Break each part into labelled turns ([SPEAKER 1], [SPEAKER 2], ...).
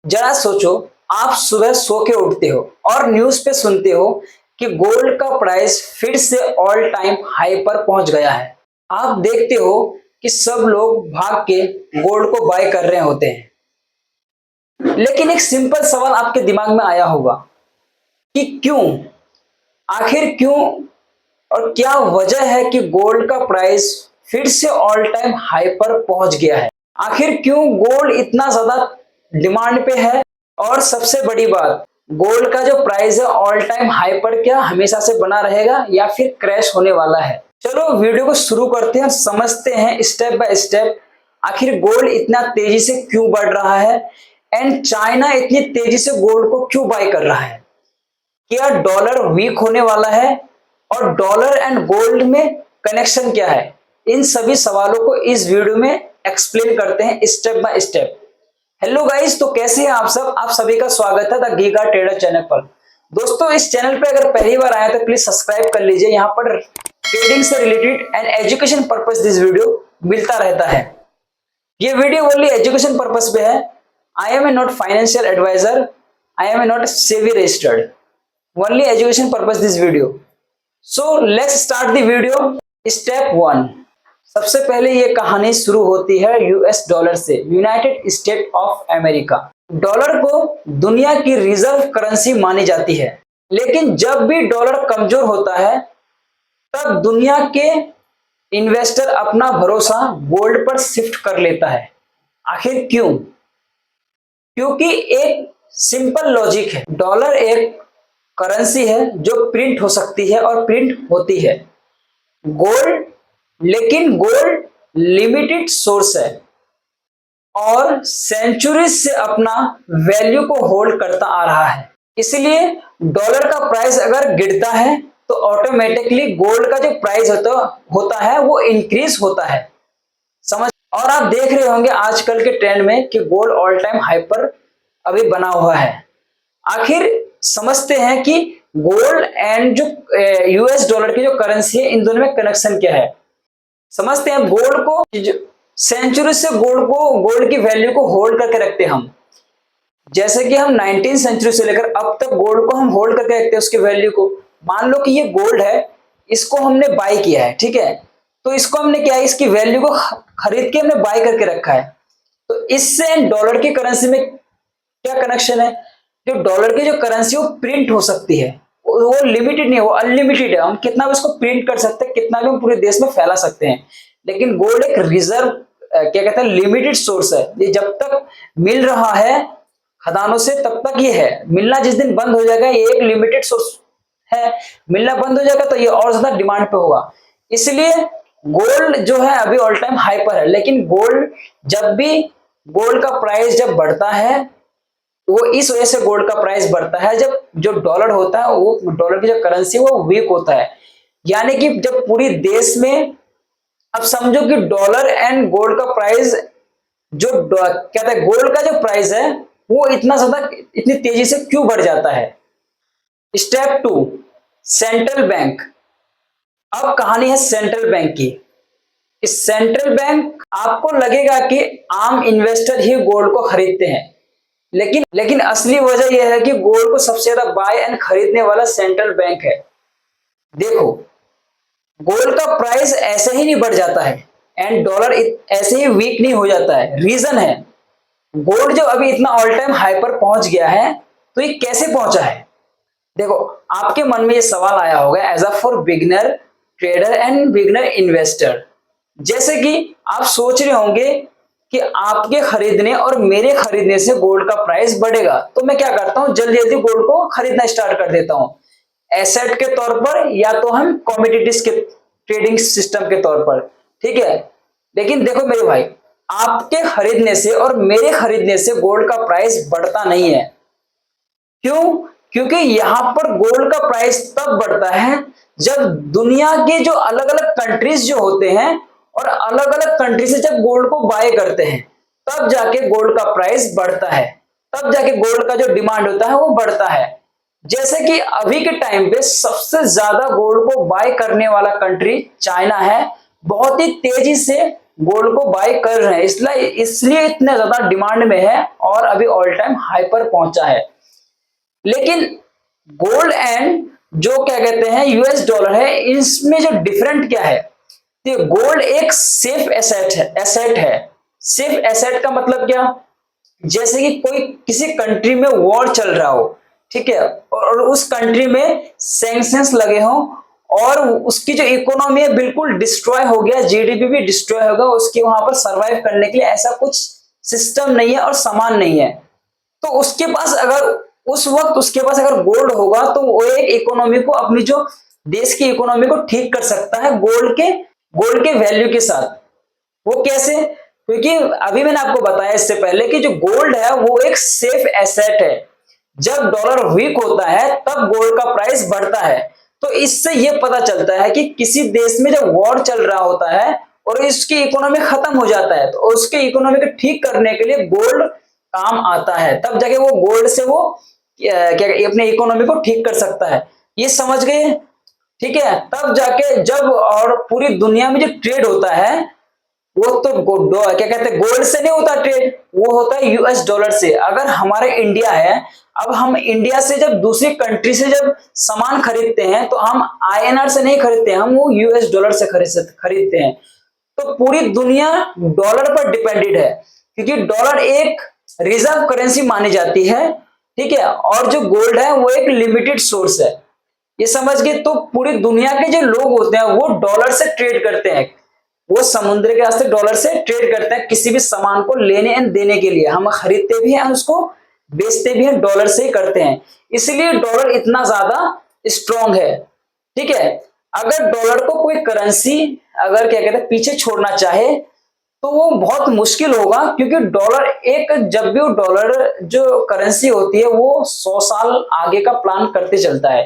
[SPEAKER 1] जरा सोचो, आप सुबह सो के उठते हो और न्यूज पे सुनते हो कि गोल्ड का प्राइस फिर से ऑल टाइम हाई पर पहुंच गया है। आप देखते हो कि सब लोग भाग के गोल्ड को बाय कर रहे होते हैं। लेकिन एक सिंपल सवाल आपके दिमाग में आया होगा कि क्यों, आखिर क्यों और क्या वजह है कि गोल्ड का प्राइस फिर से ऑल टाइम हाई पर पहुंच गया है। आखिर क्यों गोल्ड इतना ज्यादा डिमांड पे है। और सबसे बड़ी बात, गोल्ड का जो प्राइस है ऑल टाइम हाई पर क्या हमेशा से बना रहेगा या फिर क्रैश होने वाला है। चलो वीडियो को शुरू करते हैं, समझते हैं स्टेप बाय स्टेप आखिर गोल्ड इतना तेजी से क्यों बढ़ रहा है एंड चाइना इतनी तेजी से गोल्ड को क्यों बाय कर रहा है। क्या डॉलर वीक होने वाला है और डॉलर एंड गोल्ड में कनेक्शन क्या है। इन सभी सवालों को इस वीडियो में एक्सप्लेन करते हैं step by step. Hello guys, तो कैसे हैं आप सब। आप सभी का स्वागत है द गीगा ट्रेडर चैनल पर। दोस्तों, इस चैनल पे अगर पहली बार आए तो प्लीज सब्सक्राइब कर लीजिए। यहाँ पर ट्रेडिंग से related and education purpose this video मिलता रहता है। ये वीडियो ओनली एजुकेशन पर्पस पे है। I am a not financial adviser, I am a not SEBI registered, only education purpose this video. So let's start the video. Step 1, सबसे पहले ये कहानी शुरू होती है यूएस डॉलर से, United State of America. Dollar को दुनिया की रिजर्व करेंसी मानी जाती है, लेकिन जब भी डॉलर कमजोर होता है तब दुनिया के इन्वेस्टर अपना भरोसा गोल्ड पर शिफ्ट कर लेता है। आखिर क्यों? क्योंकि एक सिंपल लॉजिक है, डॉलर एक करेंसी है जो प्रिंट हो सकती है और प्रिंट होती है। गोल्ड, लेकिन गोल्ड लिमिटेड सोर्स है और सेंचुरी से अपना वैल्यू को होल्ड करता आ रहा है। इसलिए डॉलर का प्राइस अगर गिरता है तो ऑटोमेटिकली गोल्ड का जो प्राइस होता है वो इंक्रीज होता है। समझ। और आप देख रहे होंगे आजकल के ट्रेंड में कि गोल्ड ऑल टाइम हाई पर अभी बना हुआ है। आखिर समझते हैं कि गोल्ड एंड जो यूएस डॉलर की जो करेंसी है, इन दोनों में कनेक्शन क्या है। समझते हैं। गोल्ड को सेंचुरी से गोल्ड की वैल्यू को होल्ड करके रखते हैं हम। जैसे कि हम 19 सेंचुरी से लेकर अब तक गोल्ड को हम होल्ड करके रखते हैं, उसकी वैल्यू को। मान लो कि ये गोल्ड है, इसको हमने बाय किया है, ठीक है। तो इसको हमने क्या है, इसकी वैल्यू को खरीद के हमने बाय करके रखा है। तो इससे डॉलर की करेंसी में क्या कनेक्शन है। जो डॉलर की जो करेंसी वो प्रिंट हो सकती है, वो लिमिटेड नहीं है, वो अनलिमिटेड है। हम कितना भी उसको प्रिंट कर सकते हैं, कितना भी हम पूरे देश में फैला सकते हैं। लेकिन गोल्ड एक रिजर्व क्या कहते हैं, लिमिटेड सोर्स है। ये जब तक मिल रहा है खदानों से तब तक ये है। मिलना जिस दिन बंद हो जाएगा, ये एक लिमिटेड सोर्स है, मिलना बंद हो जाएगा तो ये और ज्यादा डिमांड पे होगा। इसलिए गोल्ड जो है अभी ऑल टाइम हाई पर है। लेकिन गोल्ड जब भी गोल्ड का प्राइस जब बढ़ता है, वो इस वजह से गोल्ड का प्राइस बढ़ता है जब जो डॉलर होता है, वो डॉलर की जो करेंसी वो वीक होता है। यानी कि जब पूरी देश में, अब समझो कि डॉलर एंड गोल्ड का प्राइस, जो कहते हैं गोल्ड का जो प्राइस है वो इतना ज्यादा इतनी तेजी से क्यों बढ़ जाता है। Step 2, central bank. अब कहानी है सेंट्रल बैंक की। इस सेंट्रल बैंक, आपको लगेगा कि आम इन्वेस्टर ही गोल्ड को खरीदते हैं, लेकिन असली वजह यह है कि गोल्ड को सबसे ज्यादा बाय एंड खरीदने वाला सेंट्रल बैंक है। देखो, गोल्ड का प्राइस ऐसे ही नहीं बढ़ जाता है एंड डॉलर ऐसे ही वीक नहीं हो जाता है। रीजन है, गोल्ड जो अभी इतना ऑल टाइम हाई पर पहुंच गया है, तो ये कैसे पहुंचा है। देखो, आपके मन में ये सवाल आया होगा as a for beginner trader and beginner investor. जैसे कि आप सोच रहे होंगे कि आपके खरीदने और मेरे खरीदने से गोल्ड का प्राइस बढ़ेगा, तो मैं क्या करता हूं, जल्दी जल्दी गोल्ड को खरीदना स्टार्ट कर देता हूं, एसेट के तौर पर या तो हम कमोडिटीज के ट्रेडिंग सिस्टम के तौर पर, ठीक है। लेकिन देखो मेरे भाई, आपके खरीदने से और मेरे खरीदने से गोल्ड का प्राइस बढ़ता नहीं है। क्यों? क्योंकि यहां पर गोल्ड का प्राइस तब बढ़ता है जब दुनिया के जो अलग अलग कंट्रीज जो होते हैं और अलग अलग कंट्री से जब गोल्ड को बाय करते हैं, तब जाके गोल्ड का प्राइस बढ़ता है, तब जाके गोल्ड का जो डिमांड होता है वो बढ़ता है। जैसे कि अभी के टाइम पे सबसे ज्यादा गोल्ड को बाय करने वाला कंट्री चाइना है। बहुत ही तेजी से गोल्ड को बाय कर रहे हैं, इसलिए इसलिए इतने ज्यादा डिमांड में है और अभी ऑल टाइम हाई पर पहुंचा है। लेकिन गोल्ड एंड जो क्या कहते हैं यूएस डॉलर है, इसमें जो डिफरेंट क्या है, तो गोल्ड एक सेफ एसेट है। सेफ एसेट का मतलब क्या, जैसे कि कोई किसी कंट्री में वॉर चल रहा हो, ठीक है, और उस कंट्री में सैंक्शंस लगे हों और उसकी जो इकोनॉमी है बिल्कुल डिस्ट्रॉय हो गया, जीडीपी भी डिस्ट्रॉय होगा, उसकी वहां पर सरवाइव करने के लिए ऐसा कुछ सिस्टम नहीं है और सामान नहीं है, तो उसके पास अगर उस वक्त उसके पास अगर गोल्ड होगा तो वो एक इकोनॉमी को, अपनी जो देश की इकोनॉमी को ठीक कर सकता है गोल्ड के वैल्यू के साथ। वो कैसे, क्योंकि अभी मैंने आपको बताया इससे पहले कि जो गोल्ड है वो एक सेफ एसेट है। जब डॉलर वीक होता है तब गोल्ड का प्राइस बढ़ता है। तो इससे यह पता चलता है कि किसी देश में जब वॉर चल रहा होता है और इसकी इकोनॉमी खत्म हो जाता है, तो उसके इकोनॉमी को ठीक करने के लिए गोल्ड काम आता है, तब जाके वो गोल्ड से वो क्या अपने इकोनॉमी को ठीक कर सकता है। ये समझ गए, ठीक है। तब जाके जब और पूरी दुनिया में जो ट्रेड होता है वो तो क्या कहते हैं गोल्ड से नहीं होता ट्रेड, वो होता है यूएस डॉलर से। अगर हमारे इंडिया है, अब हम इंडिया से जब दूसरी कंट्री से जब सामान खरीदते हैं तो हम आईएनआर से नहीं खरीदते हैं, हम वो यूएस डॉलर से खरीदते हैं। तो पूरी दुनिया डॉलर पर डिपेंडेड है, क्योंकि डॉलर एक रिजर्व करेंसी मानी जाती है, ठीक है, और जो गोल्ड है वो एक लिमिटेड सोर्स है। ये समझ गए। तो पूरी दुनिया के जो लोग होते हैं वो डॉलर से ट्रेड करते हैं, वो समुद्र के रास्ते डॉलर से ट्रेड करते हैं, किसी भी सामान को लेने एंड देने के लिए हम खरीदते भी हैं, उसको बेचते भी हैं, डॉलर से ही करते हैं। इसलिए डॉलर इतना ज्यादा स्ट्रॉन्ग है, ठीक है। अगर डॉलर को कोई करेंसी अगर क्या कहते हैं पीछे छोड़ना चाहे तो वो बहुत मुश्किल होगा, क्योंकि डॉलर एक, जब भी वो डॉलर जो करेंसी होती है वो 100 साल आगे का प्लान करते चलता है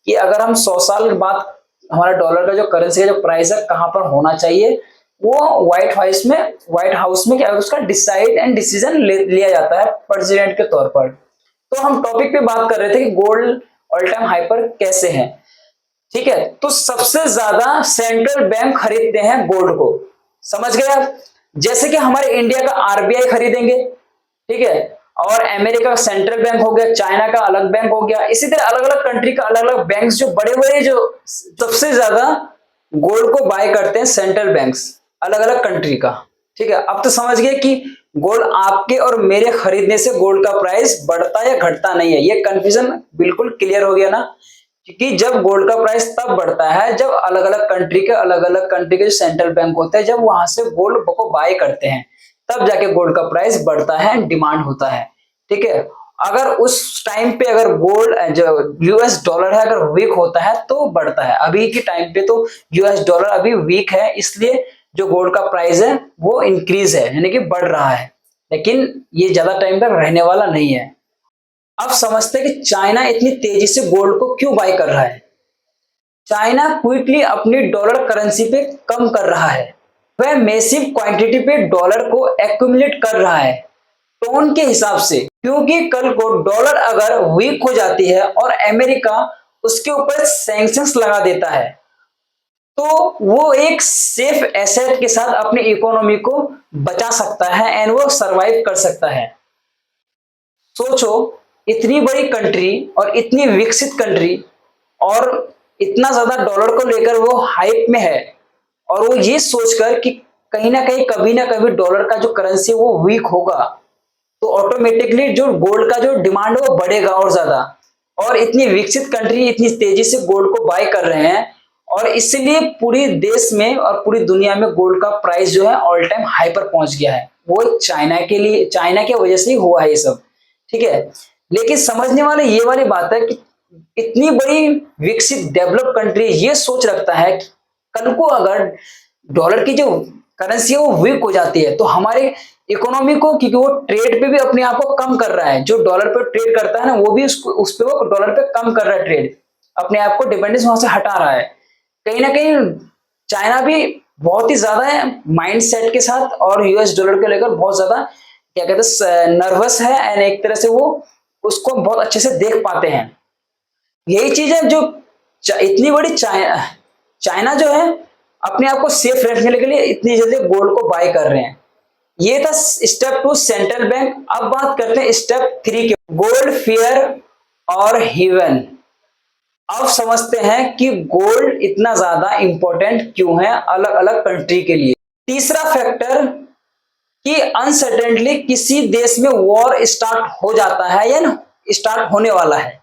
[SPEAKER 1] कि अगर हम 100 साल बाद हमारा डॉलर का जो करेंसी का जो प्राइस है कहां पर होना चाहिए, वो व्हाइट हाउस में क्या उसका डिसाइड एंड डिसीजन लिया जाता है प्रेसिडेंट के तौर पर। तो हम टॉपिक पे बात कर रहे थे कि गोल्ड ऑल टाइम हाई पर कैसे है, ठीक है। तो सबसे ज्यादा सेंट्रल बैंक खरीदते हैं गोल्ड को, समझ गए आप। जैसे कि हमारे इंडिया का आरबीआई खरीदेंगे, ठीक है, और अमेरिका का सेंट्रल बैंक हो गया, चाइना का अलग बैंक हो गया, इसी तरह अलग अलग कंट्री का अलग अलग बैंक, जो बड़े बड़े जो सबसे ज्यादा गोल्ड को बाय करते हैं सेंट्रल बैंक्स अलग अलग कंट्री का, ठीक है। अब तो समझ गए कि गोल्ड आपके और मेरे खरीदने से गोल्ड का प्राइस बढ़ता या घटता नहीं है। ये कंफ्यूजन बिल्कुल क्लियर हो गया ना, क्योंकि जब गोल्ड का प्राइस तब बढ़ता है जब अलग अलग कंट्री के जो सेंट्रल बैंक होते हैं जब वहां से गोल्ड को बाय करते हैं, तब जाके गोल्ड का प्राइस बढ़ता है, डिमांड होता है, ठीक है। अगर उस टाइम पे अगर गोल्ड जो यूएस डॉलर है अगर वीक होता है तो बढ़ता है। अभी के टाइम पे तो यूएस डॉलर अभी वीक है, इसलिए जो गोल्ड का प्राइस है वो इंक्रीज है, यानी कि बढ़ रहा है, लेकिन ये ज्यादा टाइम तक रहने वाला नहीं है। अब समझते हैं कि चाइना इतनी तेजी से गोल्ड को क्यों बाय कर रहा है। चाइना क्विकली अपनी डॉलर करेंसी पे कम कर रहा है, वह मैसिव क्वांटिटी पे डॉलर को एक्यूमुलेट कर रहा है टोन के हिसाब से, क्योंकि कल को डॉलर अगर वीक हो जाती है और अमेरिका उसके ऊपर सैंक्शंस लगा देता है तो वो एक सेफ एसेट के साथ अपनी इकोनॉमी को बचा सकता है एंड वो सरवाइव कर सकता है। सोचो, इतनी बड़ी कंट्री और इतनी विकसित कंट्री और इतना ज्यादा डॉलर को लेकर वो हाइप में है, और वो ये सोचकर कि कहीं ना कहीं कभी ना कभी डॉलर का जो करेंसी वो वीक होगा, तो ऑटोमेटिकली जो गोल्ड का जो डिमांड है वो बढ़ेगा और ज्यादा। और इतनी विकसित कंट्री इतनी तेजी से गोल्ड को बाय कर रहे हैं, और इसलिए पूरी देश में और पूरी दुनिया में गोल्ड का प्राइस जो है ऑल टाइम हाई पर पहुंच गया है। वो चाइना की वजह से ही हुआ है ये सब, ठीक है। लेकिन समझने वाले ये वाली बात है कि इतनी बड़ी विकसित डेवलप कंट्री ये सोच रखता है कि कल को अगर डॉलर की जो करेंसी है वो वीक हो जाती है तो हमारे इकोनॉमी को, क्योंकि वो ट्रेड पे भी अपने आप को कम कर रहा है, जो डॉलर पे ट्रेड करता है ना वो भी उस पे वो डॉलर पे कम कर रहा है ट्रेड, अपने आप को डिपेंडेंस वहां से हटा रहा है। कहीं ना कहीं चाइना भी बहुत ही ज्यादा है माइंड सेट के साथ और यूएस डॉलर को लेकर बहुत ज्यादा क्या कहते हैं नर्वस है, एंड एक तरह से वो उसको बहुत अच्छे से देख पाते हैं। यही चीज है जो इतनी बड़ी चाइना जो है अपने आप को सेफ रखने के लिए इतनी जल्दी गोल्ड को बाय कर रहे हैं। ये था स्टेप 2 सेंट्रल बैंक। अब बात करते हैं स्टेप 3 के, गोल्ड फियर और हेवन। अब समझते हैं कि गोल्ड इतना ज्यादा इंपॉर्टेंट क्यों है अलग अलग कंट्री के लिए। तीसरा फैक्टर कि अनसर्टेनली किसी देश में वॉर स्टार्ट हो जाता है या ना स्टार्ट होने वाला है,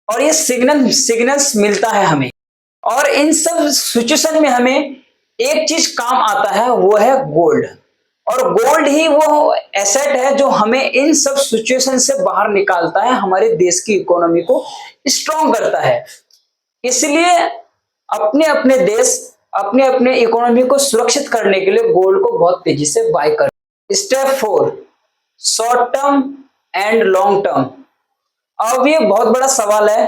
[SPEAKER 1] और ये सिग्नल्स मिलता है हमें, और इन सब सिचुएशन में हमें एक चीज काम आता है, वो है गोल्ड। और गोल्ड ही वो एसेट है जो हमें इन सब सिचुएशन से बाहर निकालता है, हमारे देश की इकोनॉमी को स्ट्रॉन्ग करता है। इसलिए अपने अपने देश अपने अपने इकोनॉमी को सुरक्षित करने के लिए गोल्ड को बहुत तेजी से बाय कर। Step 4 short term and long term. अब ये बहुत बड़ा सवाल है,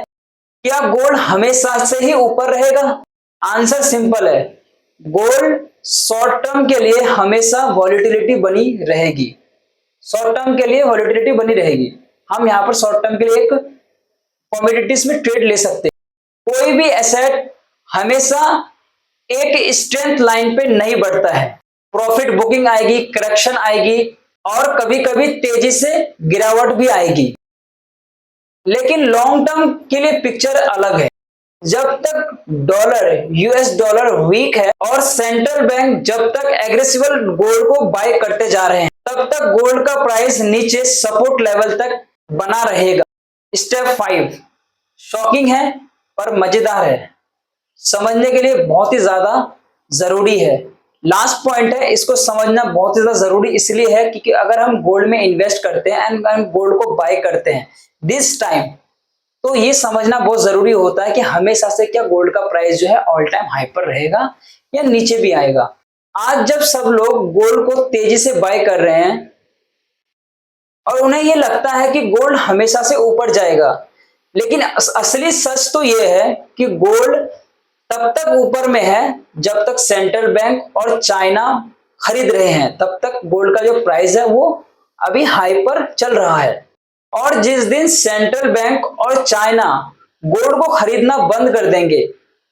[SPEAKER 1] क्या गोल्ड हमेशा से ही ऊपर रहेगा? आंसर सिंपल है, गोल्ड शॉर्ट टर्म के लिए हमेशा वॉलेटिलिटी बनी रहेगी। शॉर्ट टर्म के लिए वॉलेटिलिटी बनी रहेगी। हम यहां पर शॉर्ट टर्म के लिए एक कमोडिटीज में ट्रेड ले सकते हैं। कोई भी एसेट हमेशा एक स्ट्रेंथ लाइन पे नहीं बढ़ता है, प्रॉफिट बुकिंग आएगी, करेक्शन आएगी, और कभी कभी तेजी से गिरावट भी आएगी। लेकिन लॉन्ग टर्म के लिए पिक्चर अलग है। जब तक डॉलर यूएस डॉलर वीक है और सेंट्रल बैंक जब तक एग्रेसिव गोल्ड को बाय करते जा रहे हैं, तब तक गोल्ड का प्राइस नीचे सपोर्ट लेवल तक बना रहेगा। स्टेप 5 शॉकिंग है पर मजेदार है, समझने के लिए बहुत ही ज्यादा जरूरी है। लास्ट पॉइंट है, इसको समझना बहुत ही ज्यादा जरूरी इसलिए है क्योंकि अगर हम गोल्ड में इन्वेस्ट करते हैं एंड हम गोल्ड को बाय करते हैं दिस टाइम, तो ये समझना बहुत जरूरी होता है कि हमेशा से क्या गोल्ड का प्राइस जो है ऑल टाइम हाई पर रहेगा या नीचे भी आएगा। आज जब सब लोग गोल्ड को तेजी से बाय कर रहे हैं और उन्हें ये लगता है कि गोल्ड हमेशा से ऊपर जाएगा, लेकिन असली सच तो ये है कि गोल्ड तब तक ऊपर में है जब तक सेंट्रल बैंक और चाइना खरीद रहे हैं, तब तक गोल्ड का जो प्राइस है वो अभी हाई पर चल रहा है। और जिस दिन सेंट्रल बैंक और चाइना गोल्ड को खरीदना बंद कर देंगे,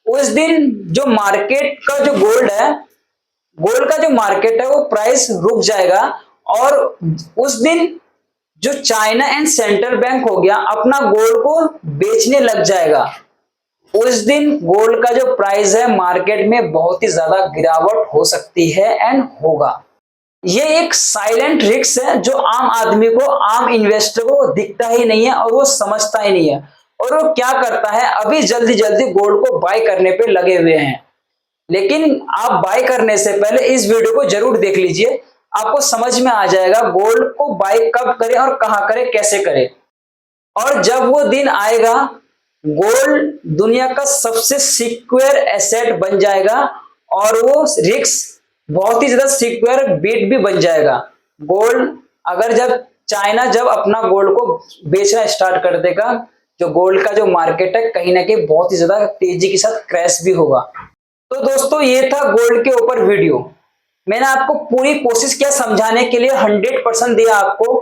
[SPEAKER 1] उस दिन जो मार्केट का जो गोल्ड है, गोल्ड का जो मार्केट है वो प्राइस रुक जाएगा, और उस दिन जो चाइना एंड सेंट्रल बैंक हो गया अपना गोल्ड को बेचने लग जाएगा। उस दिन गोल्ड का जो प्राइस है मार्केट में बहुत ही ज्यादा गिरावट हो सकती है एंड होगा। ये एक साइलेंट रिस्क है जो आम आदमी को, आम इन्वेस्टर को दिखता ही नहीं है और वो समझता ही नहीं है, और वो क्या करता है अभी जल्दी जल्दी गोल्ड को बाय करने पे लगे हुए हैं। लेकिन आप बाय करने से पहले इस वीडियो को जरूर देख लीजिए, आपको समझ में आ जाएगा गोल्ड को बाय कब करें और कहां करें, कैसे करें। और जब वो दिन आएगा गोल्ड दुनिया का सबसे सिक्योर एसेट बन जाएगा, और वो रिस्क बहुत ही ज्यादा सिक्योर बेट भी बन जाएगा। गोल्ड अगर जब चाइना जब अपना गोल्ड को बेचना स्टार्ट कर देगा, जो गोल्ड का जो मार्केट है कहीं ना कहीं बहुत ही ज्यादा तेजी के साथ क्रैश भी होगा। तो दोस्तों ये था गोल्ड के ऊपर वीडियो। मैंने आपको पूरी कोशिश किया समझाने के लिए, 100% दिया आपको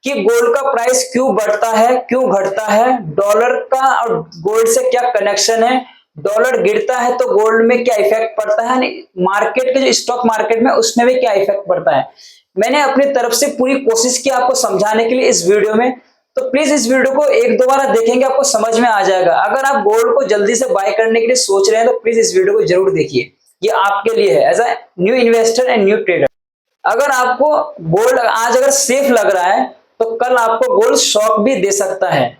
[SPEAKER 1] कि गोल्ड का प्राइस क्यों बढ़ता है, क्यों घटता है, डॉलर का और गोल्ड से क्या कनेक्शन है, डॉलर गिरता है तो गोल्ड में क्या इफेक्ट पड़ता है, मार्केट के जो स्टॉक मार्केट में उसमें भी क्या इफेक्ट पड़ता है। मैंने अपनी तरफ से पूरी कोशिश की आपको समझाने के लिए इस वीडियो में, तो प्लीज इस वीडियो को एक दो बार देखेंगे आपको समझ में आ जाएगा। अगर आप गोल्ड को जल्दी से बाय करने के लिए सोच रहे हैं तो प्लीज इस वीडियो को जरूर देखिए, ये आपके लिए है as a new investor and new trader. अगर आपको गोल्ड आज अगर सेफ लग रहा है तो कल आपको गोल्ड शॉक भी दे सकता है।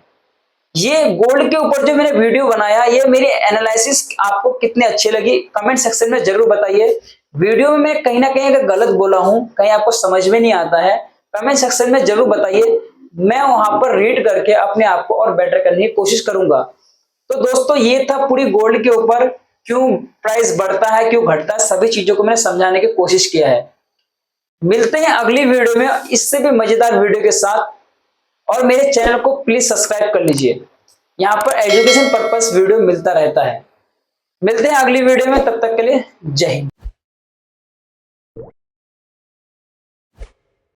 [SPEAKER 1] ये गोल्ड के ऊपर जो मैंने वीडियो बनाया, ये मेरी एनालिसिस आपको कितने अच्छे लगी कमेंट सेक्शन में जरूर बताइए। वीडियो में मैं कहीं ना कहीं अगर गलत बोला हूं, कहीं आपको समझ में नहीं आता है, कमेंट सेक्शन में जरूर बताइए, मैं वहां पर रीड करके अपने आप को और बेटर करने की कोशिश करूंगा। तो दोस्तों ये था पूरी गोल्ड के ऊपर, क्यों प्राइस बढ़ता है, क्यों घटता है, सभी चीजों को मैंने समझाने की कोशिश किया है। मिलते हैं अगली वीडियो में इससे भी मजेदार वीडियो के साथ, और मेरे चैनल को प्लीज सब्सक्राइब कर लीजिए, यहाँ पर एजुकेशन पर्पस वीडियो मिलता रहता है। मिलते हैं अगली वीडियो में, तब तक के लिए जय हिंद।